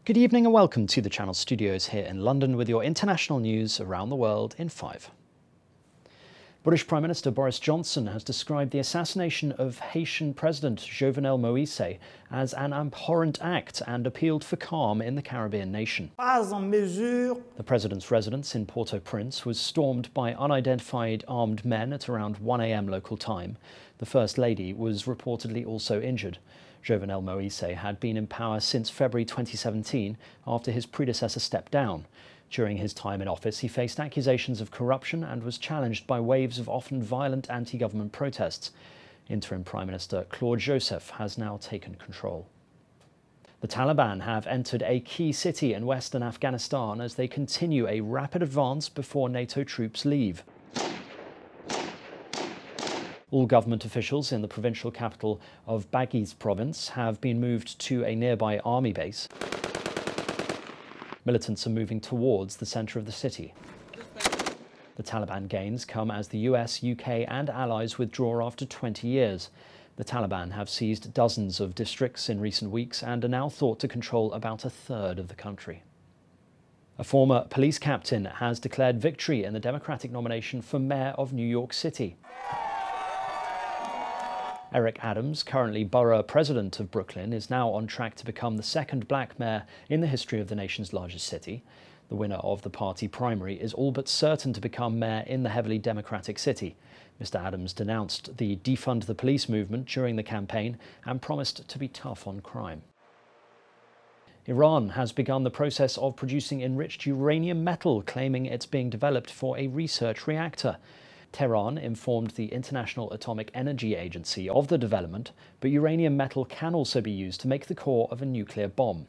Good evening and welcome to the Channel Studios here in London with your international news around the world in 5. British Prime Minister Boris Johnson has described the assassination of Haitian President Jovenel Moïse as an abhorrent act and appealed for calm in the Caribbean nation. The president's residence in Port-au-Prince was stormed by unidentified armed men at around 1 a.m. local time. The First Lady was reportedly also injured. Jovenel Moïse had been in power since February 2017 after his predecessor stepped down. During his time in office, he faced accusations of corruption and was challenged by waves of often violent anti-government protests. Interim Prime Minister Claude Joseph has now taken control. The Taliban have entered a key city in western Afghanistan as they continue a rapid advance before NATO troops leave. All government officials in the provincial capital of Baghuz province have been moved to a nearby army base. Militants are moving towards the centre of the city. The Taliban gains come as the US, UK and allies withdraw after 20 years. The Taliban have seized dozens of districts in recent weeks and are now thought to control about a third of the country. A former police captain has declared victory in the Democratic nomination for mayor of New York City. Eric Adams, currently borough president of Brooklyn, is now on track to become the second black mayor in the history of the nation's largest city. The winner of the party primary is all but certain to become mayor in the heavily Democratic city. Mr. Adams denounced the defund the police movement during the campaign and promised to be tough on crime. Iran has begun the process of producing enriched uranium metal, claiming it's being developed for a research reactor. Tehran informed the International Atomic Energy Agency of the development, but uranium metal can also be used to make the core of a nuclear bomb.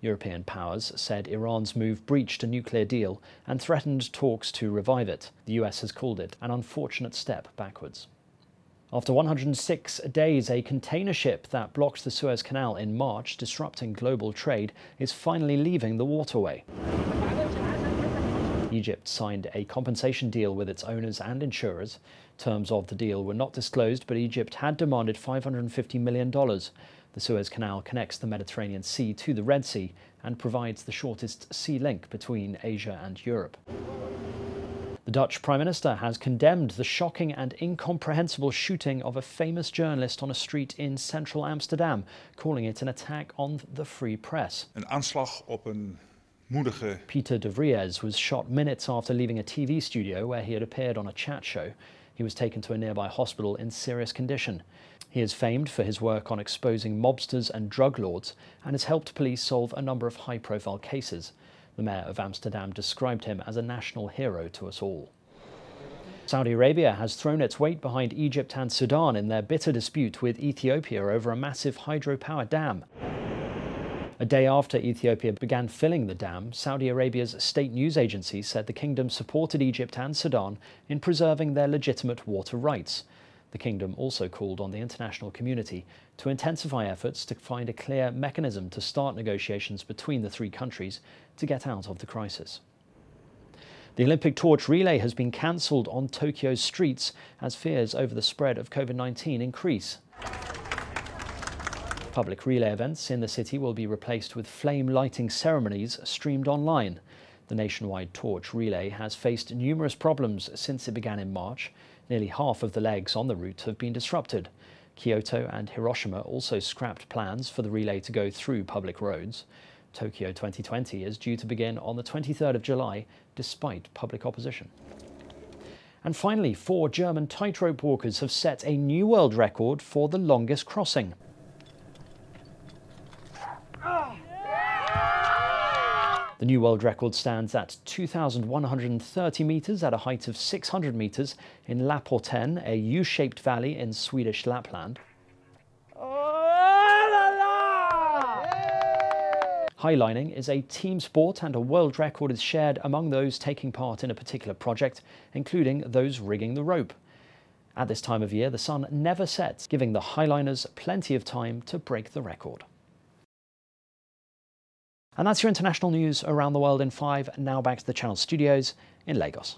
European powers said Iran's move breached a nuclear deal and threatened talks to revive it. The US has called it an unfortunate step backwards. After 106 days, a container ship that blocked the Suez Canal in March, disrupting global trade, is finally leaving the waterway. Egypt signed a compensation deal with its owners and insurers. Terms of the deal were not disclosed, but Egypt had demanded $550 million. The Suez Canal connects the Mediterranean Sea to the Red Sea and provides the shortest sea link between Asia and Europe. The Dutch Prime Minister has condemned the shocking and incomprehensible shooting of a famous journalist on a street in central Amsterdam, calling it an attack on the free press. Een aanslag op een Peter de Vries was shot minutes after leaving a TV studio where he had appeared on a chat show. He was taken to a nearby hospital in serious condition. He is famed for his work on exposing mobsters and drug lords and has helped police solve a number of high-profile cases. The mayor of Amsterdam described him as a national hero to us all. Saudi Arabia has thrown its weight behind Egypt and Sudan in their bitter dispute with Ethiopia over a massive hydropower dam. A day after Ethiopia began filling the dam, Saudi Arabia's state news agency said the kingdom supported Egypt and Sudan in preserving their legitimate water rights. The kingdom also called on the international community to intensify efforts to find a clear mechanism to start negotiations between the three countries to get out of the crisis. The Olympic torch relay has been cancelled on Tokyo's streets as fears over the spread of COVID-19 increase. Public relay events in the city will be replaced with flame lighting ceremonies streamed online. The nationwide torch relay has faced numerous problems since it began in March. Nearly half of the legs on the route have been disrupted. Kyoto and Hiroshima also scrapped plans for the relay to go through public roads. Tokyo 2020 is due to begin on the 23rd of July, despite public opposition. And finally, 4 German tightrope walkers have set a new world record for the longest crossing. The new world record stands at 2,130 metres at a height of 600 metres in Laporten, a U-shaped valley in Swedish Lapland. Highlining is a team sport and a world record is shared among those taking part in a particular project, including those rigging the rope. At this time of year, the sun never sets, giving the highliners plenty of time to break the record. And that's your international news around the world in 5. Now back to the Channel Studios in Lagos.